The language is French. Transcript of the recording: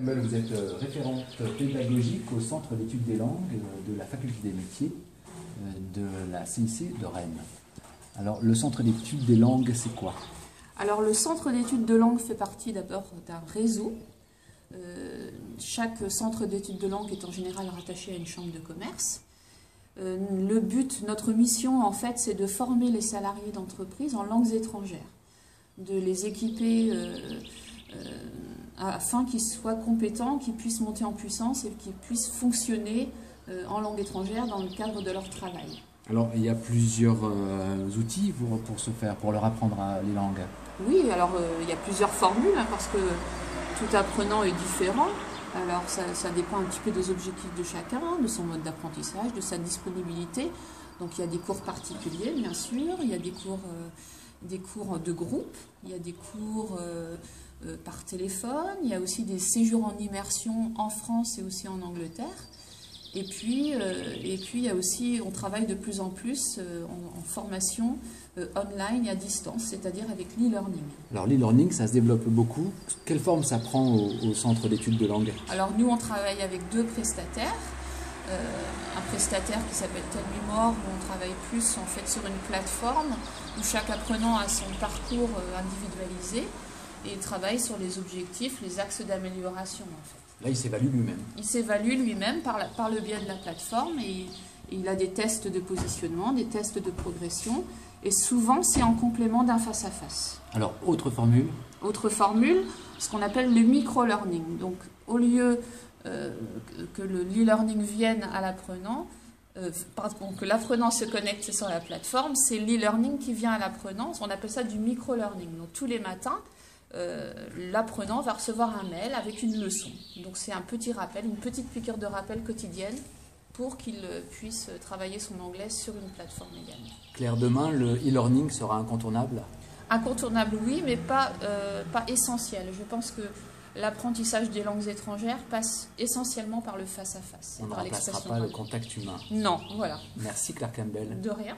Vous êtes référente pédagogique au Centre d'études des langues de la Faculté des métiers de la CIC de Rennes. Alors, le Centre d'études des langues, c'est quoi? Alors, le Centre d'études de langue fait partie d'abord d'un réseau. Chaque centre d'études de langue est en général rattaché à une chambre de commerce. Le but, notre mission, en fait, c'est de former les salariés d'entreprise en langues étrangères, de les équiper afin qu'ils soient compétents, qu'ils puissent monter en puissance et qu'ils puissent fonctionner en langue étrangère dans le cadre de leur travail. Alors, il y a plusieurs outils pour leur apprendre les langues. Oui, alors il y a plusieurs formules, parce que tout apprenant est différent. Alors ça dépend un petit peu des objectifs de chacun, de son mode d'apprentissage, de sa disponibilité. Donc il y a des cours particuliers, bien sûr, il y a des cours de groupe, il y a des cours par téléphone, il y a aussi des séjours en immersion en France et aussi en Angleterre. Et puis il y a aussi, on travaille de plus en plus en formation online et à distance, c'est-à-dire avec l'e-learning. Alors l'e-learning, ça se développe beaucoup. Quelle forme ça prend au Centre d'études de langue? Alors nous, on travaille avec deux prestataires. Un prestataire qui s'appelle Tell Me More, où on travaille plus en fait sur une plateforme où chaque apprenant a son parcours individualisé et travaille sur les objectifs, les axes d'amélioration en fait. Là, il s'évalue lui-même. Il s'évalue lui-même par le biais de la plateforme et il a des tests de positionnement, des tests de progression et souvent c'est en complément d'un face-à-face. Alors, autre formule? Autre formule, ce qu'on appelle le micro-learning. Donc, au lieu que le e-learning vienne à l'apprenant, que l'apprenant se connecte sur la plateforme, c'est l'e-learning qui vient à l'apprenant. On appelle ça du micro-learning. Donc, tous les matins, l'apprenant va recevoir un mail avec une leçon. Donc c'est un petit rappel, une petite piqûre de rappel quotidienne pour qu'il puisse travailler son anglais sur une plateforme également. Claire, demain, le e-learning sera incontournable? Incontournable, oui, mais pas essentiel. Je pense que l'apprentissage des langues étrangères passe essentiellement par le face-à-face. On ne remplacera pas le contact humain. Non, voilà. Merci Claire Campbell. De rien.